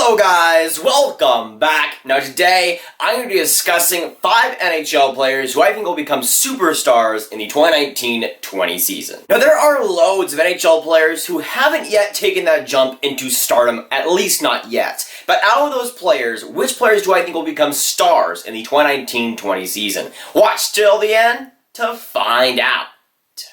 Hello guys, welcome back. Now today, I'm going to be discussing 5 NHL players who I think will become superstars in the 2019-20 season. Now there are loads of NHL players who haven't yet taken that jump into stardom, at least not yet. But out of those players, which players do I think will become stars in the 2019-20 season? Watch till the end to find out.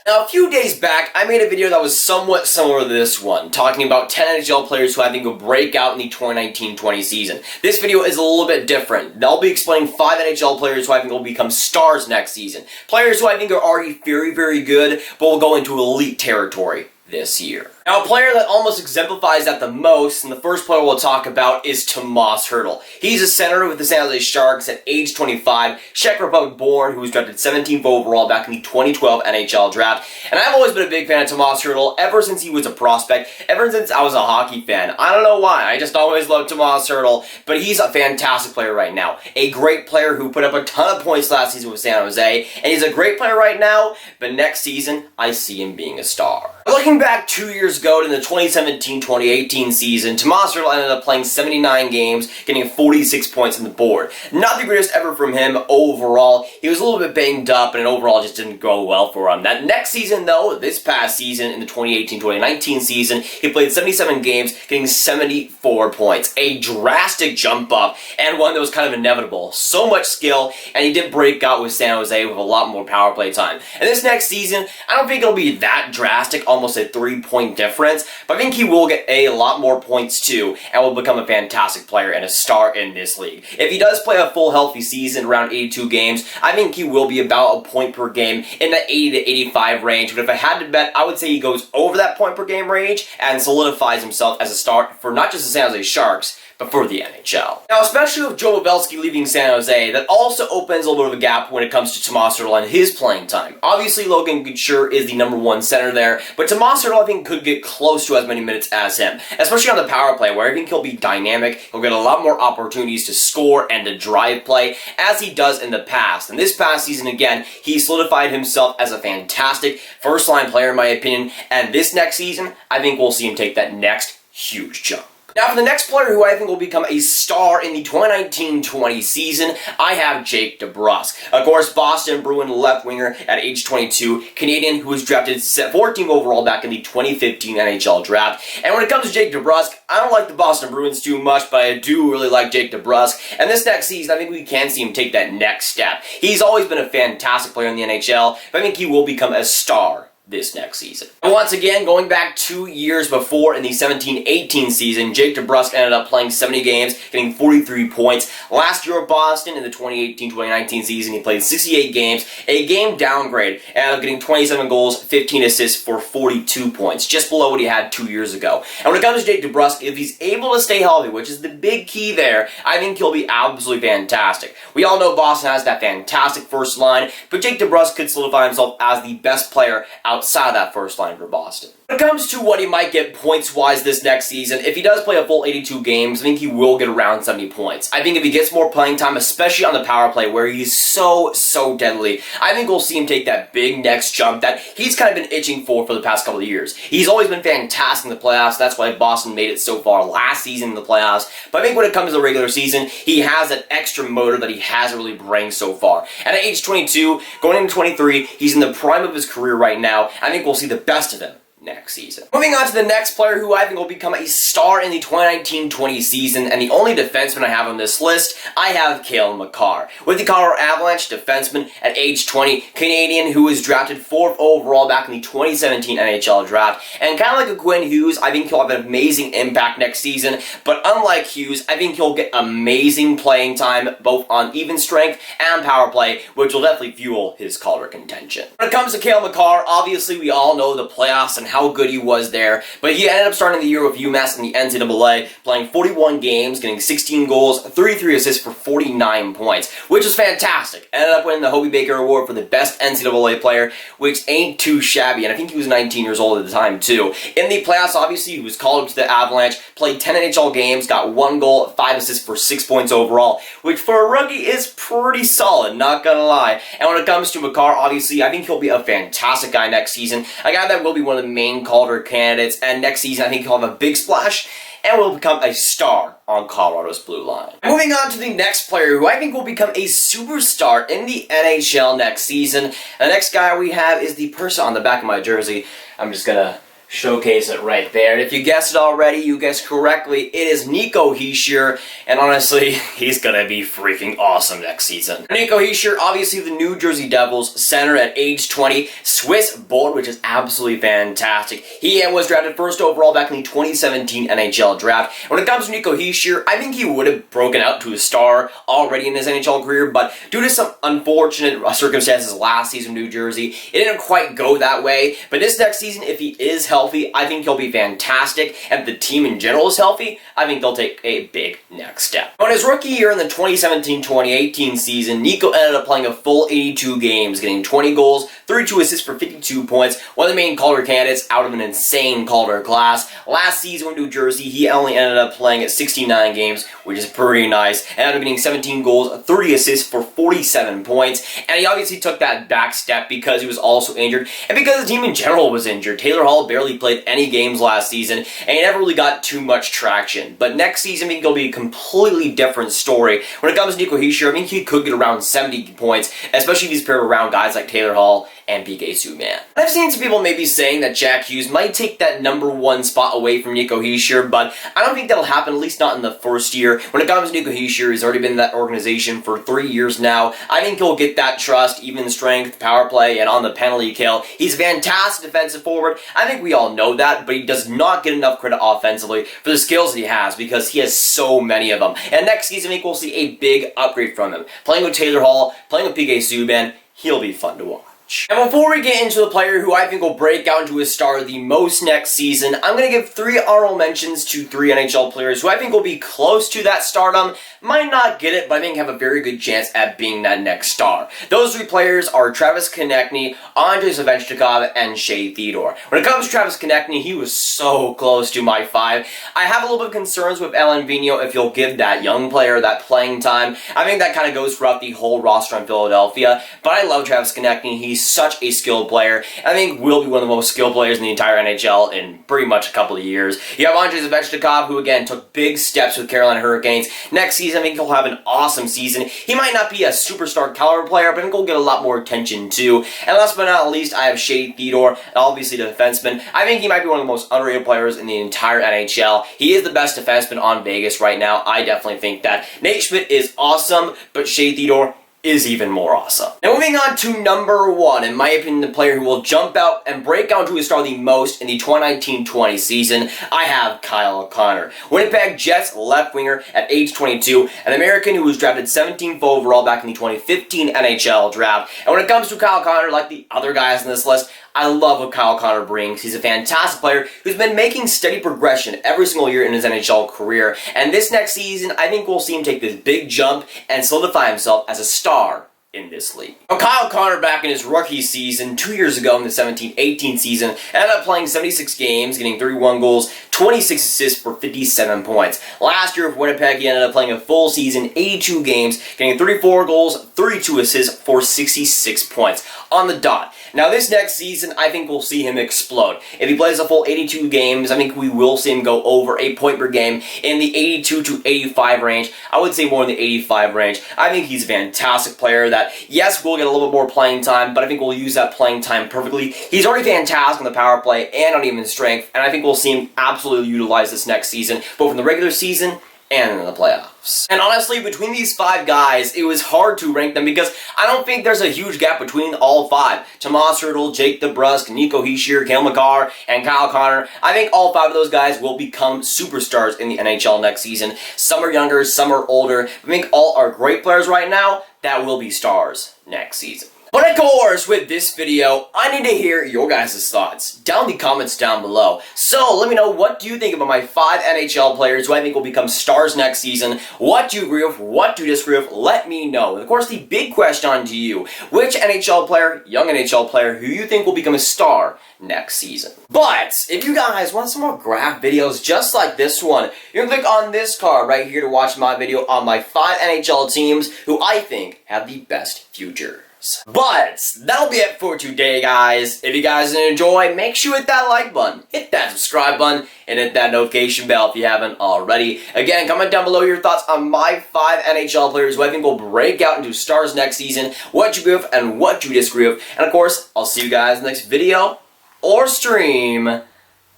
Now, a few days back, I made a video that was somewhat similar to this one, talking about 10 NHL players who I think will break out in the 2019-20 season. This video is a little bit different. I'll be explaining 5 NHL players who I think will become stars next season. Players who I think are already very, very good, but will go into elite territory this year. Now, a player that almost exemplifies that the most, and the first player we'll talk about, is Tomas Hurdle. He's a center with the San Jose Sharks at age 25, Czech Republic born, who was drafted 17th overall back in the 2012 NHL draft. And I've always been a big fan of Tomas Hurdle ever since he was a prospect, ever since I was a hockey fan. I don't know why, I just always loved Tomas Hurdle, but he's a fantastic player right now. A great player who put up a ton of points last season with San Jose, and he's a great player right now, but next season, I see him being a star. Looking back 2 years ago in the 2017-2018 season, Tomas Hurdle ended up playing 79 games, getting 46 points on the board. Not the greatest ever from him overall. He was a little bit banged up, and it overall just didn't go well for him. That next season, though, this past season, in the 2018-2019 season, he played 77 games, getting 74 points. A drastic jump up, and one that was kind of inevitable. So much skill, and he did break out with San Jose with a lot more power play time. And this next season, I don't think it'll be that drastic, almost a 3-point difference, but I think he will get a lot more points too, and will become a fantastic player and a star in this league. If he does play a full healthy season, around 82 games, I think he will be about a point per game in the 80 to 85 range, but if I had to bet, I would say he goes over that point per game range and solidifies himself as a star for not just the San Jose Sharks, but for the NHL. Now, especially with Joe Pavelski leaving San Jose, that also opens a little bit of a gap when it comes to Tomas Hurdle and his playing time. Obviously, Logan Couture is the #1 center there, but Tomas Hurdle, I think, could get close to as many minutes as him, especially on the power play, where I think he'll be dynamic, he'll get a lot more opportunities to score and to drive play, as he does in the past. And this past season, again, he solidified himself as a fantastic first-line player, in my opinion, and this next season, I think we'll see him take that next huge jump. Now, for the next player who I think will become a star in the 2019-20 season, I have Jake DeBrusk. Of course, Boston Bruin left winger at age 22, Canadian who was drafted 14th overall back in the 2015 NHL draft. And when it comes to Jake DeBrusk, I don't like the Boston Bruins too much, but I do really like Jake DeBrusk. And this next season, I think we can see him take that next step. He's always been a fantastic player in the NHL, but I think he will become a star this next season. And once again, going back 2 years before in the 17-18 season, Jake DeBrusk ended up playing 70 games, getting 43 points. Last year at Boston in the 2018-2019 season, he played 68 games, a game downgrade, and ended up getting 27 goals, 15 assists for 42 points, just below what he had 2 years ago. And when it comes to Jake DeBrusk, if he's able to stay healthy, which is the big key there, I think he'll be absolutely fantastic. We all know Boston has that fantastic first line, but Jake DeBrusk could solidify himself as the best player outside of that first line for Boston. When it comes to what he might get points-wise this next season, if he does play a full 82 games, I think he will get around 70 points. I think if he gets more playing time, especially on the power play, where he's so deadly, I think we'll see him take that big next jump that he's kind of been itching for the past couple of years. He's always been fantastic in the playoffs. That's why Boston made it so far last season in the playoffs. But I think when it comes to the regular season, he has that extra motor that he hasn't really bring so far. And at age 22, going into 23, he's in the prime of his career right now. I think we'll see the best of him next season. Moving on to the next player who I think will become a star in the 2019-20 season, and the only defenseman I have on this list, I have Cale Makar. With the Colorado Avalanche, defenseman at age 20, Canadian who was drafted 4th overall back in the 2017 NHL draft. And kind of like a Quinn Hughes, I think he'll have an amazing impact next season, but unlike Hughes, I think he'll get amazing playing time both on even strength and power play, which will definitely fuel his Calder contention. When it comes to Cale Makar, obviously we all know the playoffs and how good he was there, but he ended up starting the year with UMass in the NCAA, playing 41 games, getting 16 goals, 33 assists for 49 points, which was fantastic. Ended up winning the Hobie Baker Award for the best NCAA player, which ain't too shabby, and I think he was 19 years old at the time too. In the playoffs, obviously, he was called up to the Avalanche, played 10 NHL games, got 1 goal, 5 assists for 6 points overall, which for a rookie is pretty solid, not gonna lie. And when it comes to Makar, obviously, I think he'll be a fantastic guy next season, a guy that will be one of the main Calder candidates, and next season I think he'll have a big splash and will become a star on Colorado's blue line. Moving on to the next player who I think will become a superstar in the NHL next season. The next guy we have is the person on the back of my jersey. I'm just gonna showcase it right there. And if you guessed it already, you guessed correctly. It is Nico Hischier, and honestly, he's gonna be freaking awesome next season. Nico Hischier, obviously the New Jersey Devils center at age 20, Swiss born, which is absolutely fantastic. He was drafted first overall back in the 2017 NHL draft. When it comes to Nico Hischier, I think he would have broken out to a star already in his NHL career, but due to some unfortunate circumstances last season in New Jersey, it didn't quite go that way. But this next season, if he is healthy, I think he'll be fantastic, and if the team in general is healthy, I think they'll take a big next step. On his rookie year in the 2017-2018 season, Nico ended up playing a full 82 games, getting 20 goals, 32 assists for 52 points, one of the main Calder candidates out of an insane Calder class. Last season in New Jersey, he only ended up playing at 69 games, which is pretty nice, and ended up getting 17 goals, 30 assists for 47 points, and he obviously took that back step because he was also injured, and because the team in general was injured. Taylor Hall barely played any games last season, and he never really got too much traction. But next season, I think it'll be a completely different story. When it comes to Nico Hischier, I think he could get around 70 points, especially if he's paired around guys like Taylor Hall and PK Subban. I've seen some people maybe saying that Jack Hughes might take that #1 spot away from Nico Hischier, but I don't think that'll happen, at least not in the first year. When it comes to Nico Hischier, he's already been in that organization for 3 years now. I think he'll get that trust, even strength, power play, and on the penalty kill. He's a fantastic defensive forward. I think we all know that, but he does not get enough credit offensively for the skills that he has because he has so many of them. And next season, I think we'll see a big upgrade from him. Playing with Taylor Hall, playing with PK Subban, he'll be fun to watch. And before we get into the player who I think will break out into a star the most next season, I'm going to give 3 honorable mentions to 3 NHL players who I think will be close to that stardom. Might not get it, but I think have a very good chance at being that next star. Those 3 players are Travis Konecny, Andrei Svechnikov, and Shea Theodore. When it comes to Travis Konecny, he was so close to my 5. I have a little bit of concerns with Alain Vigneault if you'll give that young player that playing time. I think that kind of goes throughout the whole roster in Philadelphia, but I love Travis Konecny. He's such a skilled player. I think will be one of the most skilled players in the entire NHL in pretty much a couple of years. You have Andrei Svechnikov, who again took big steps with Carolina Hurricanes. Next season, I think he'll have an awesome season. He might not be a superstar caliber player, but I think he'll get a lot more attention too. And last but not least, I have Shea Theodore, obviously the defenseman. I think he might be one of the most underrated players in the entire NHL. He is the best defenseman on Vegas right now. I definitely think that. Nate Schmidt is awesome, but Shea Theodore is even more awesome. Now moving on to #1, in my opinion, the player who will jump out and break out to a star the most in the 2019-20 season, I have Kyle O'Connor. Winnipeg Jets left winger at age 22, an American who was drafted 17th overall back in the 2015 NHL draft. And when it comes to Kyle O'Connor, like the other guys in this list, I love what Kyle O'Connor brings. He's a fantastic player who's been making steady progression every single year in his NHL career. And this next season, I think we'll see him take this big jump and solidify himself as a star in this league. Now, Kyle O'Connor back in his rookie season 2 years ago in the 17-18 season ended up playing 76 games, getting 31 goals, 26 assists for 57 points. Last year with Winnipeg, he ended up playing a full season, 82 games, getting 34 goals, 32 assists for 66 points on the dot. Now this next season, I think we'll see him explode. If he plays a full 82 games, I think we will see him go over a point per game in the 82 to 85 range. I would say more in the 85 range. I think he's a fantastic player that, yes, we'll get a little bit more playing time, but I think we'll use that playing time perfectly. He's already fantastic on the power play and on even strength, and I think we'll see him absolutely utilize this next season, both in the regular season and in the playoffs. And honestly, between these 5 guys, it was hard to rank them because I don't think there's a huge gap between all 5. Tomas Hurdle, Jake DeBrusk, Nico Hischier, Cale Makar, and Kyle O'Connor. I think all 5 of those guys will become superstars in the NHL next season. Some are younger, some are older. I think all are great players right now that will be stars next season. But of course, with this video, I need to hear your guys' thoughts down in the comments down below. So let me know, what do you think about my 5 NHL players who I think will become stars next season? What do you agree with? What do you disagree with? Let me know. And of course, the big question on to you, which NHL player, young NHL player, who you think will become a star next season? But if you guys want some more Grav videos just like this one, you can click on this card right here to watch my video on my 5 NHL teams who I think have the best future. stars. But that'll be it for today, guys. If you guys enjoy, make sure you hit that like button, hit that subscribe button, and hit that notification bell if you haven't already. Again, comment down below your thoughts on my 5 NHL players who I think will break out into stars next season, what you agree with and what you disagree with. And of course, I'll see you guys in the next video or stream.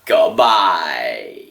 Goodbye.